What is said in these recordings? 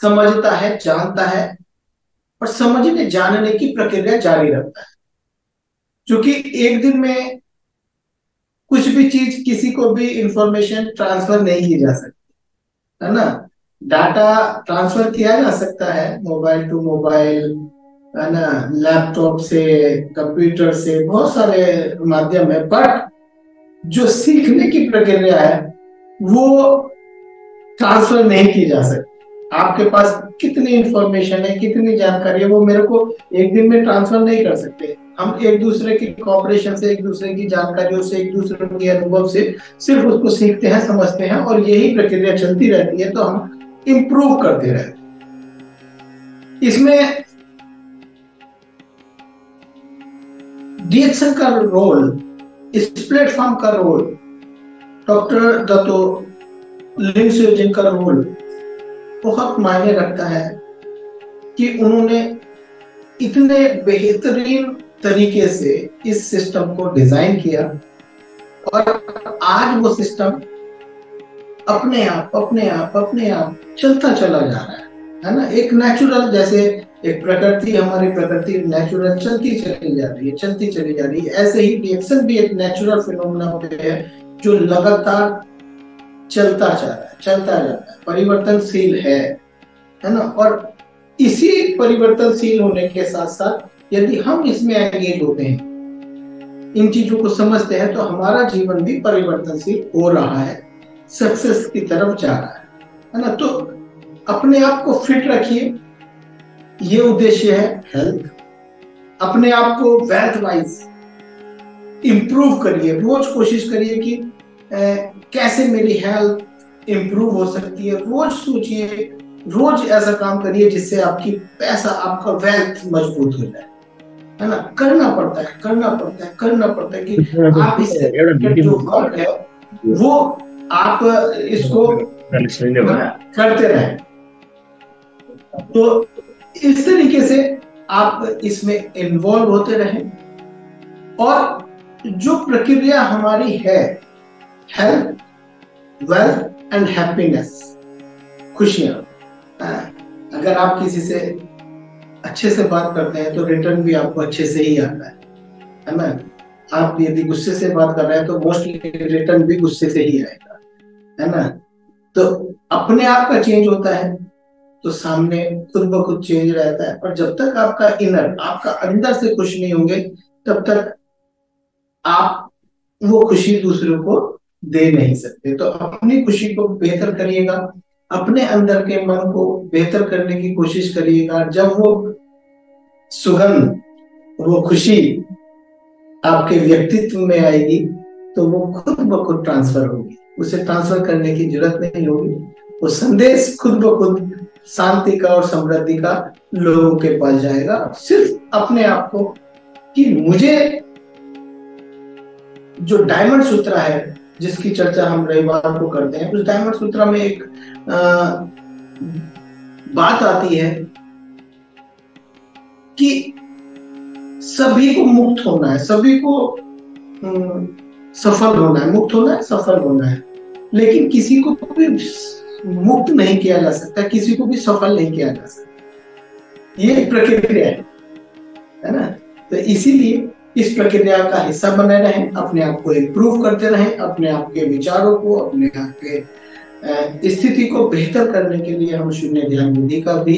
समझता है, जानता है और समझने जानने की प्रक्रिया जारी रखता है। क्योंकि एक दिन में कुछ भी चीज, किसी को भी इंफॉर्मेशन ट्रांसफर नहीं की जा सकती, है ना। डाटा ट्रांसफर किया जा सकता है मोबाइल टू मोबाइल, है ना, लैपटॉप से, कंप्यूटर से, बहुत सारे माध्यम है। बट जो सीखने की प्रक्रिया है वो ट्रांसफर नहीं की जा सकती। आपके पास कितनी इंफॉर्मेशन है, कितनी जानकारी है, वो मेरे को एक दिन में ट्रांसफर नहीं कर सकते। हम एक दूसरे की कॉपरेशन से, एक दूसरे की जानकारियों से, एक दूसरे के अनुभव से सिर्फ उसको सीखते हैं, समझते हैं, और यही प्रक्रिया चलती रहती है। तो हम इम्प्रूव करते रहते हैं। इसमें डीएक्सन का रोल, इस प्लेटफॉर्म का रोल, डॉक्टर दत्तो लिंगसुइजिन का रोल बहुत मायने रखता है कि उन्होंने इतने बेहतरीन तरीके से इस सिस्टम को डिजाइन किया और आज वो सिस्टम अपने आप चलता चला जा रहा है ना। एक नेचुरल, जैसे एक प्रकृति, हमारी प्रकृति नेचुरल चलती चली जा रही है, चलती चली जा रही है, ऐसे ही रिएक्शन भी एक नेचुरल फिनोमेना है जो लगातार चलता जा रहा है, चलता जाता है, परिवर्तनशील है ना। और इसी परिवर्तनशील होने के साथ साथ यदि हम इसमें एंगेज होते हैं, इन चीजों को समझते हैं, तो हमारा जीवन भी परिवर्तनशील हो रहा है, सक्सेस की तरफ जा रहा है ना। तो अपने आप को फिट रखिए, ये उद्देश्य है हेल्थ। अपने आप को वेल्थ वाइज इंप्रूव करिए, रोज कोशिश करिए कि कैसे मेरी हेल्थ इंप्रूव हो सकती है। रोज सोचिए, रोज ऐसा काम करिए जिससे आपकी पैसा, आपका वेल्थ मजबूत हो जाए, है ना। करना पड़ता है कि आप इससे जो वर्क है वो आप इसको करते रहें। तो इस तरीके से आप इसमें इन्वॉल्व होते रहें, और जो प्रक्रिया हमारी है, हेल्थ, वेल्थ एंड हैप्पीनेस, खुशियां, अगर आप किसी से अच्छे से बात करते हैं तो रिटर्न भी आपको अच्छे से ही आता है ना। आप यदि गुस्से से बात कर रहे हैं तो मोस्टली रिटर्न भी गुस्से से ही आएगा, है ना। तो अपने आप का चेंज होता है तो सामने खुद ब खुद चेंज रहता है। और जब तक आपका इनर, आपका अंदर से खुश नहीं होंगे, तब तक आप वो खुशी दूसरों को दे नहीं सकते। तो अपनी खुशी को बेहतर करिएगा, अपने अंदर के मन को बेहतर करने की कोशिश करिएगा। जब वो सुगंध, वो खुशी आपके व्यक्तित्व में आएगी तो वो खुद ब खुद ट्रांसफर होगी, उसे ट्रांसफर करने की जरूरत नहीं होगी। वो संदेश खुद ब खुद शांति का और समृद्धि का लोगों के पास जाएगा। सिर्फ अपने आप को कि मुझे जो डायमंड सूत्र है, जिसकी चर्चा हम रविवार को करते हैं, उस डायमंड सूत्र में एक बात आती है कि सभी को मुक्त होना है, सभी को सफल होना है, मुक्त होना है, सफल होना है। लेकिन किसी को भी मुक्त नहीं किया जा सकता, किसी को भी सफल नहीं किया जा सकता। ये एक प्रक्रिया है ना। तो इसीलिए इस प्रक्रिया का हिस्सा बने रहें, अपने आप को इम्प्रूव करते रहें, अपने आप के विचारों को, अपने आप के स्थिति को बेहतर करने के लिए हम शून्य ध्यान विधि का भी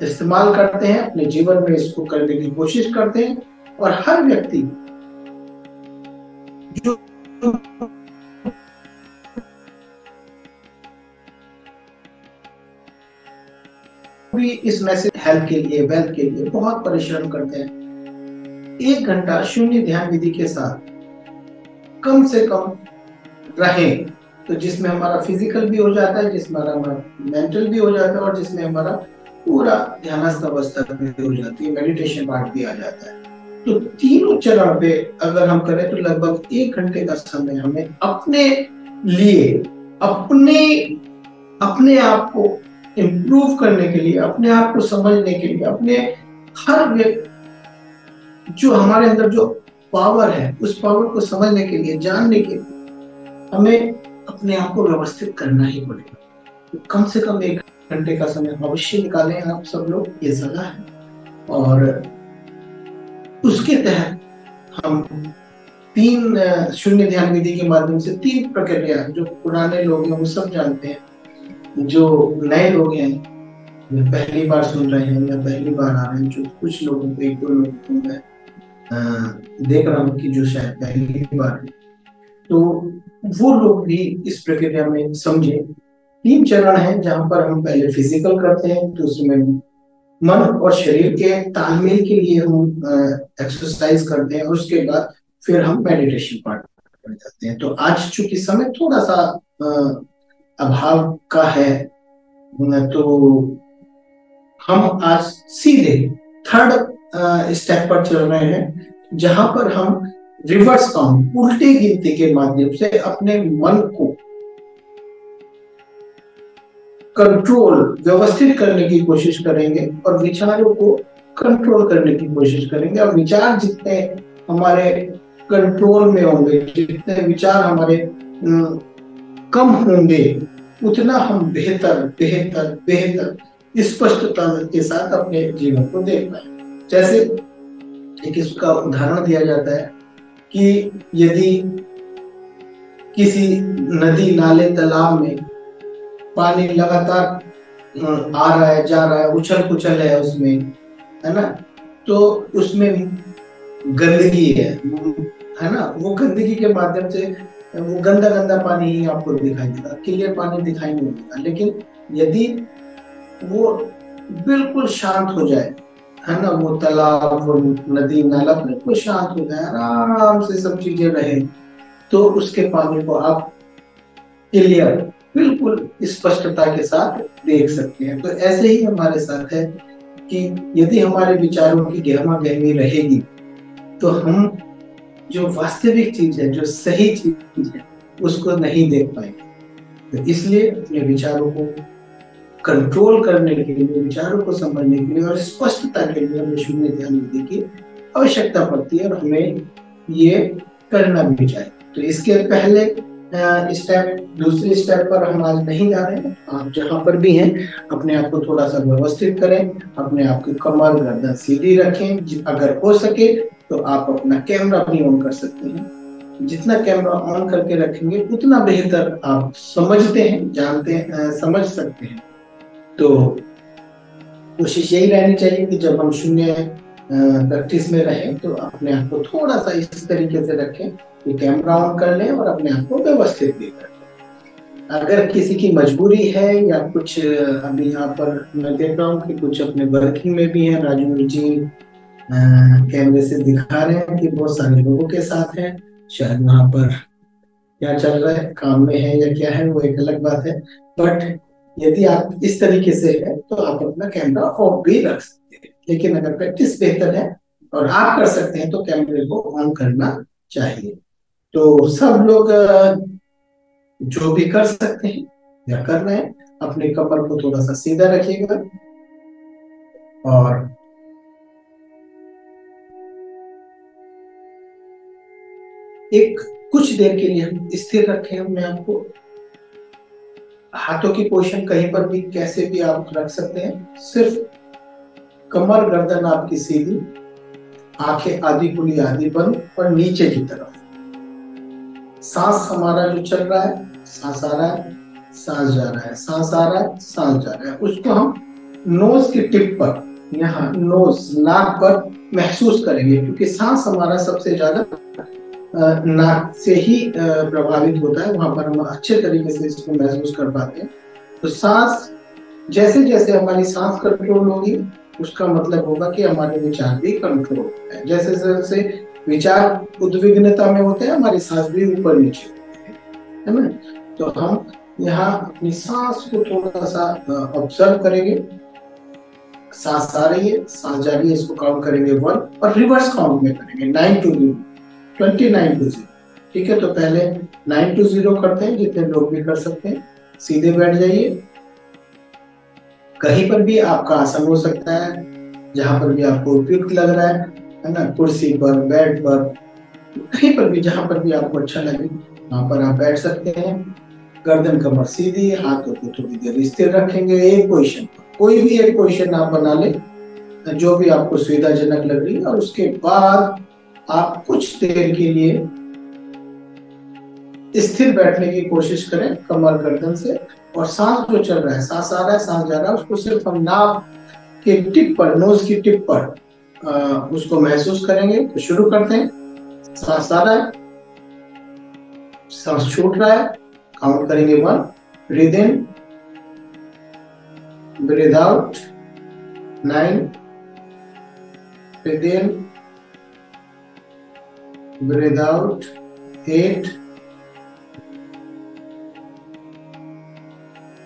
इस्तेमाल करते हैं, अपने जीवन में इसको करने की कोशिश करते हैं। और हर व्यक्ति जो भी इस मैसेज हेल्थ के लिए, वेल्थ के लिए बहुत परिश्रम करते हैं, 1 घंटा शून्य ध्यान विधि के साथ कम से कम रहें, तो जिसमें हमारा फिजिकल भी हो जाता है, जिसमें हमारा मेंटल भी हो जाता है, और जिसमें हमारा पूरा ध्यानस्थ अवस्था भी हो जाती है, मेडिटेशन पार्ट भी आ जाता है। तो तीनों चरण पे अगर हम करें तो लगभग 1 घंटे का समय हमें अपने लिए, अपने आप को इम्प्रूव करने के लिए, अपने आप को समझने के लिए, अपने हर जो हमारे अंदर जो पावर है, उस पावर को समझने के लिए, जानने के लिए हमें अपने आप को व्यवस्थित करना ही पड़ेगा। तो कम से कम 1 घंटे का समय अवश्य निकालें आप सब लोग, ये सलाह है। और उसके तहत हम 3 शून्य ध्यान विधि के माध्यम से 3 प्रक्रिया, जो पुराने लोग हैं वो सब जानते हैं, जो नए लोग हैं या पहली बार सुन रहे हैं या पहली बार आ रहे हैं, जो कुछ लोगों को, 1-2 लोगों को मैं देख रहा हूँ कि जो शायद पहली बार है, तो वो लोग भी इस प्रक्रिया में समझे। 3 चरण है जहां पर हम पहले फिजिकल करते हैं, तो उसमें मन और शरीर के तालमेल के लिए हम एक्सरसाइज करते हैं, और उसके बाद फिर हम मेडिटेशन पार्ट पर जाते हैं। तो आज चूंकि समय थोड़ा सा अभाव का है, तो हम आज सीधे 3rd स्टेप पर चल रहे हैं, जहां पर हम रिवर्स काउंट, उल्टे गिनती के माध्यम से अपने मन को कंट्रोल, व्यवस्थित करने की कोशिश करेंगे और विचारों को कंट्रोल करने की कोशिश करेंगे। और विचार जितने हमारे कंट्रोल में होंगे, जितने विचार हमारे कम होंगे, उतना हम बेहतर बेहतर बेहतर स्पष्टता के साथ अपने जीवन को देख पाए। जैसे एक इसका उदाहरण दिया जाता है कि यदि किसी नदी, नाले, तालाब में पानी लगातार आ रहा है, जा रहा है, उछल पुछल है उसमें, है ना, तो उसमें गंदगी है ना, वो गंदगी के माध्यम से वो गंदा गंदा पानी ही आपको दिखाई देगा, क्लियर पानी दिखाई नहीं देगा। लेकिन यदि वो बिल्कुल शांत हो जाए, है ना, वो तालाब, वो नदी, नाला बिल्कुल शांत हो जाए, आराम से सब चीजें रहे, तो उसके पानी को आप क्लियर, बिल्कुल स्पष्टता के साथ देख सकते हैं। तो ऐसे ही हमारे साथ है कि यदि हमारे विचारों की गहमा गहमी रहेगी, तो हम जो वास्तविक चीज है, जो सही चीज है, उसको नहीं देख पाएंगे। तो इसलिए अपने विचारों को कंट्रोल करने के लिए, विचारों को समझने के लिए और स्पष्टता के लिए हमें शून्य ध्यान विधि की आवश्यकता पड़ती है, और हमें ये करना भी चाहिए। तो इसके पहले स्टेप, दूसरे स्टेप पर हम आज नहीं जा रहे हैं। आप जहां पर भी हैं, अपने आप को थोड़ा सा व्यवस्थित करें, अपने आप की कमर, गर्दन सीधी रखें। अगर हो सके तो आप अपना कैमरा भी ऑन कर सकते हैं। जितना कैमरा ऑन करके रखेंगे उतना बेहतर आप समझते हैं, जानते हैं, समझ सकते हैं। तो कोशिश यही रहनी चाहिए कि जब हम शून्य प्रैक्टिस में रहें, तो अपने आप को थोड़ा सा इस तरीके से रखें कि कैमरा ऑन कर लें और अपने आप को व्यवस्थित भी कर लें। अगर किसी की मजबूरी है या कुछ, अभी यहाँ पर मैं देख रहा हूँ कि कुछ अपने वर्किंग में भी हैं, राजू जी कैमरे से दिखा रहे हैं कि बहुत सारे लोगों के साथ हैं, शायद वहां पर क्या चल रहा है, काम में है या क्या है, वो एक अलग बात है। बट यदि आप इस तरीके से है तो आप अपना कैमरा ऑफ भी रख सकते हैं। लेकिन अगर प्रैक्टिस बेहतर है और आप कर सकते हैं तो कैमरे को ऑन करना चाहिए। तो सब लोग जो भी कर सकते हैं या कर रहे हैं, अपने कमर को थोड़ा सा सीधा रखिएगा और एक कुछ देर के लिए हम स्थिर रखें अपने आप को। हाथों की पोजीशन कहीं पर भी कैसे भी आप रख सकते हैं, सिर्फ कमर, गर्दन आपकी सीधी, आंखें आधी खुली आधी बंद और नीचे की तरफ। सांस हमारा जो चल रहा है, सांस आ रहा है, सांस जा रहा है, सांस आ रहा है, सांस जा रहा है, उसको हम नोज की टिप पर, यहाँ नोज, नाक पर महसूस करेंगे, क्योंकि सांस हमारा सबसे ज्यादा नाक से ही प्रभावित होता है, वहां पर हम अच्छे तरीके से इसको महसूस कर पाते हैं। तो सांस, जैसे जैसे हमारी सांस कंट्रोल होगी, उसका मतलब होगा कि हमारे विचार भी कंट्रोल है। जैसे जैसे विचार उद्विग्नता में होते हैं, हमारी सांस भी ऊपर नीचे होती है ना। तो हम यहाँ अपनी सांस को थोड़ा सा ऑब्जर्व करेंगे। सांस आ रही है, सांस जा रही है, इसको काउंट करेंगे 1 और रिवर्स काउंट में करेंगे 9 to 0, 29 to 0। ठीक है, तो पहले 9 to 0 करते हैं, जितने लोग भी कर सकते हैं। सीधे बैठ जाइए, कहीं पर भी आपका आसन हो सकता है, जहां पर भी आपको उपयुक्त लग रहा है ना, कुर्सी पर, बेड पर, कहीं पर भी, जहां पर भी आपको अच्छा लगे वहां पर आप बैठ सकते हैं। गर्दन कमर सीधी, हाथों को थोड़ी देर स्थिर रखेंगे एक पोजीशन पर। कोई भी एक पोजीशन आप बना लें जो भी आपको सुविधाजनक लग रही है, और उसके बाद आप कुछ देर के लिए स्थिर बैठने की कोशिश करें कमर गर्दन से। और सांस जो चल रहा है, सांस आ रहा है, सांस जा रहा है, उसको सिर्फ हम नाक के टिप पर, नोज की टिप पर उसको महसूस करेंगे। तो शुरू करते हैं। सांस आ रहा है, सांस छूट रहा है, काउंट करेंगे 1, breathe in, breathe out, 9, breathe in, breathe out, 8,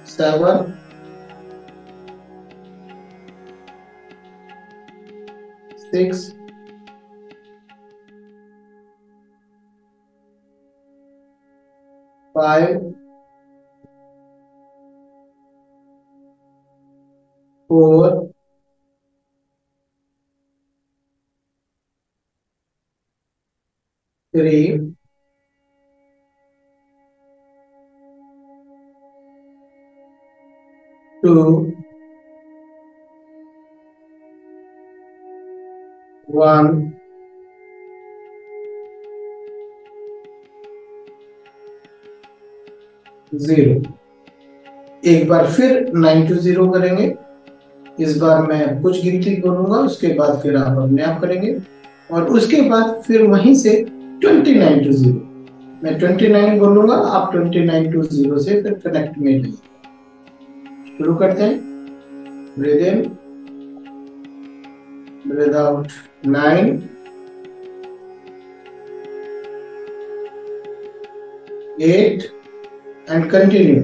7, 6, 5, 4, 3, 2, 1, 0। एक बार फिर 9 to 0 करेंगे। इस बार मैं कुछ गिनती बोलूंगा, उसके बाद फिर आप अपने आप करेंगे। और उसके बाद फिर वहीं से 29 to 0, मैं 29 बोलूंगा, आप 29 to 0 से फिर कनेक्ट में रहिए। शुरू करते हैं। Breathe in, breathe out, 9, 8 and continue.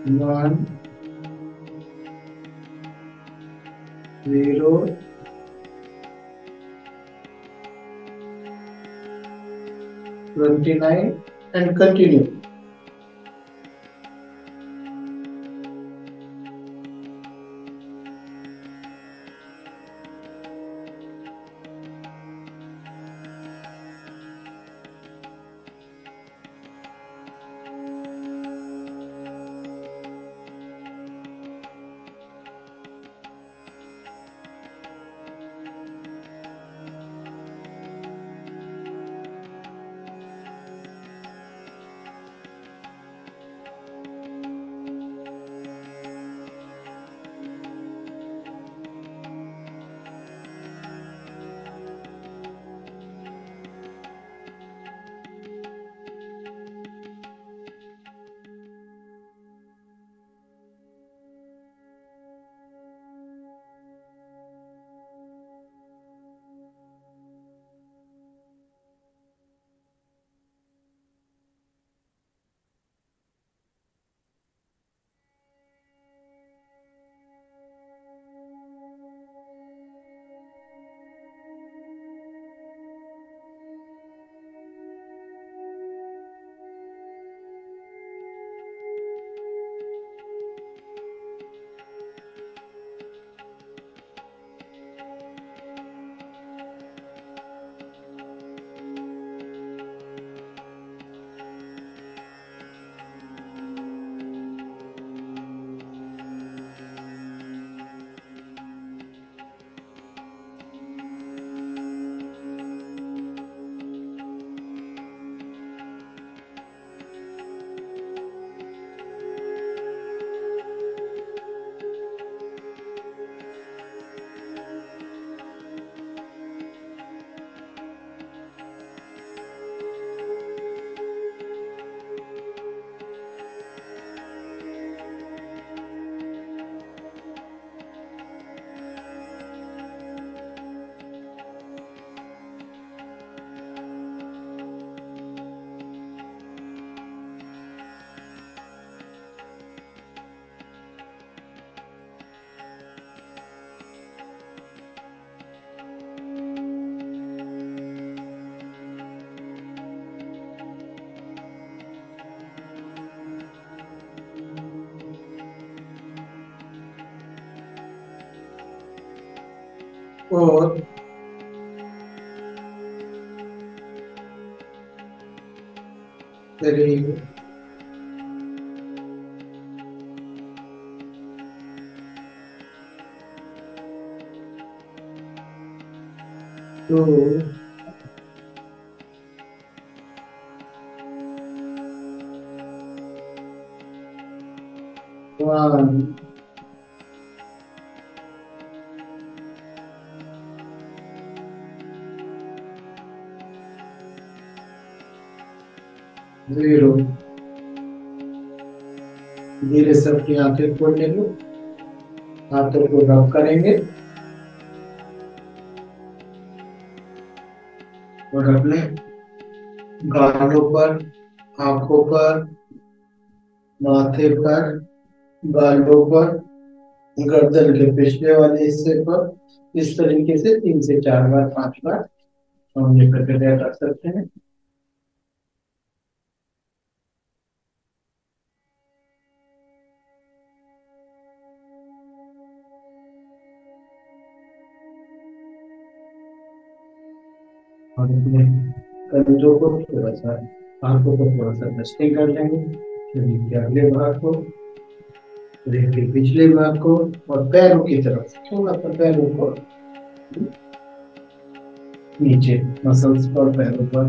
One, 0, 29 and continue. और थ्री, टू, वन, जीरो। धीरे से अपनी आंखें खोल लेंगे, हाथों को रब करेंगे और अपने गालों पर, आंखों पर, माथे पर, गालों पर, गर्दन के पिछले वाले हिस्से पर इस तरीके से 3 से 4 बार, 5 बार हम ये प्रक्रिया कर सकते हैं। और अपने कंधों को थोड़ा सा, आंखों को थोड़ा सा डस्टिंग कर लेंगे, शरीर के अगले भाग को, शरीर के पिछले भाग को और पैरों की तरफ थोड़ा सा पैरों को नीचे, मसल्स पर, पैरों पर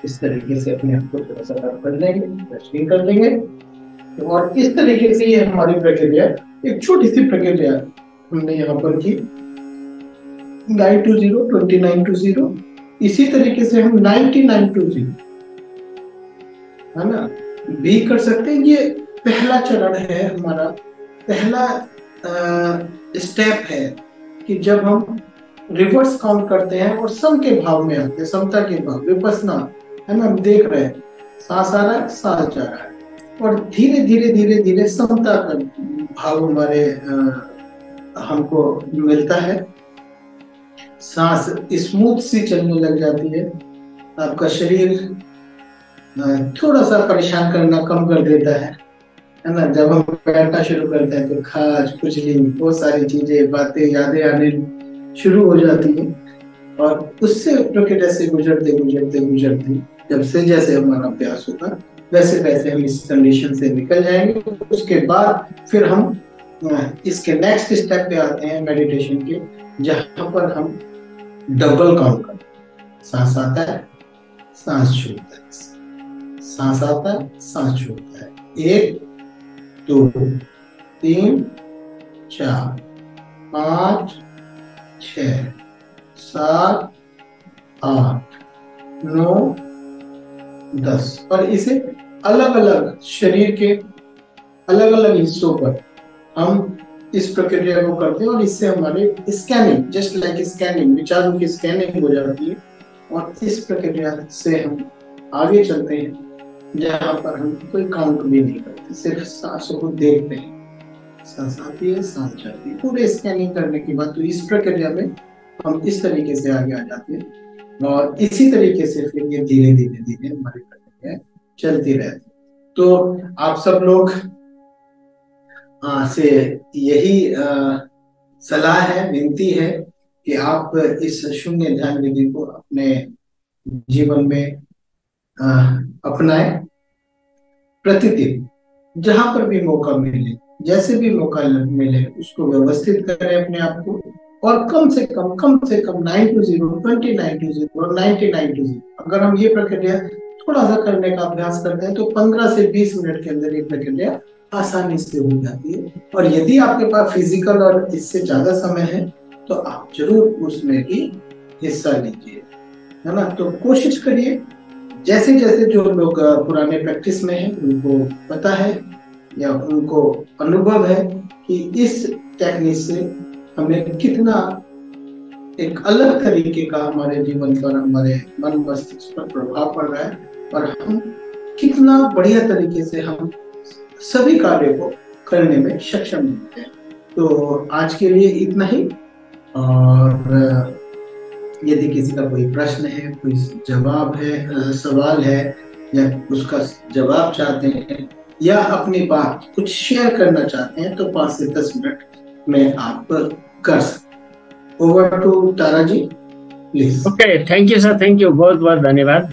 इस तरीके से अपने आप को थोड़ा सा रब कर लेंगे, डस्टिंग कर लेंगे। और इस तरीके से ये हमारी प्रक्रिया, एक छोटी सी प्रक्रिया हमने यहाँ पर की, 9 to 0, 29 to 0। इसी तरीके से हम 99 to 0 है ना भी कर सकते हैं। ये पहला चरण है हमारा, पहला स्टेप है कि जब हम रिवर्स काउंट करते हैं और सम के भाव में आते हैं, समता के भाव, विपස්සना है ना, हम देख रहे हैं सांस आ रहा है, सांस जा रहा है और धीरे धीरे धीरे धीरे समता का भाव हमारे हमको मिलता है। सांस स्मूथ सी चलने लग जाती है, आपका शरीर थोड़ा सा परेशान करना कम कर देता है ना। जब हम बैठना शुरू करते हैं तो खाज, खुजली, बहुत सारी चीजें, बातें, यादें आने शुरू हो जाती हैं और उससे प्रक्रिया से गुजरते गुजरते गुजरते जब जैसे हमारा अभ्यास होगा वैसे वैसे हम इस कंडीशन से निकल जाएंगे। उसके बाद फिर हम इसके नेक्स्ट स्टेप पे आते हैं मेडिटेशन के, जहां पर हम डबल काउंट करते हैं। सांस आता है, सांस छूटता है, सांस आता है, सांस छूटता है। 1, 2, 3, 4, 5, 6, 7, 8, 9, 10 और इसे अलग अलग शरीर के अलग अलग हिस्सों पर हम इस प्रक्रिया को करते हैं और इससे हमारे स्कैनिंग, जस्ट लाइक स्कैनिंग, विचारों की स्कैनिंग हो जाती है और इस प्रक्रिया से हम आगे चलते हैं जहां पर हम कोई काउंट भी नहीं करते, सिर्फ सांसों को देखते हैं, सांस आती है, सांस जाती है। पूरे स्कैनिंग करने के बाद तो इस प्रक्रिया में हम इस तरीके से आगे आ जाते हैं और इसी तरीके से फिर ये धीरे धीरे धीरे हमारी प्रक्रिया चलती रहती है। तो आप सब लोग से यही सलाह है, विनती है कि आप इस शून्य ध्यान विधि को अपने जीवन में अपनाएं। प्रतिदिन जहां पर भी मौका मिले, जैसे भी मौका मिले, उसको व्यवस्थित करें अपने आप को और कम से कम 9 to 0, 29 to 0 और 99 to 0 अगर हम ये प्रक्रिया थोड़ा सा करने का अभ्यास करते हैं तो 15 से 20 मिनट के अंदर ये प्रक्रिया आसानी से हो जाती है। और यदि आपके पास फिजिकल और इससे ज्यादा समय है तो आप जरूर उसमें भी हिस्सा लीजिए, है ना। तो कोशिश करिए, जैसे जैसे जो लोग पुराने प्रैक्टिस में हैं उनको पता है या उनको अनुभव है कि इस टेक्निक से हमें कितना एक अलग तरीके का हमारे जीवन पर, हमारे मन मस्तिष्क पर प्रभाव पड़ रहा है और हम कितना बढ़िया तरीके से हम सभी कार्य को करने में सक्षम होते हैं। तो आज के लिए इतना ही, और यदि किसी का कोई प्रश्न है, कोई जवाब है, सवाल है या उसका जवाब चाहते हैं या अपनी बात कुछ शेयर करना चाहते हैं तो 5 से 10 मिनट में आप कर सकते हैं। Over to Tara ji, please. Okay, thank you sir, thank you, बहुत बहुत धन्यवाद।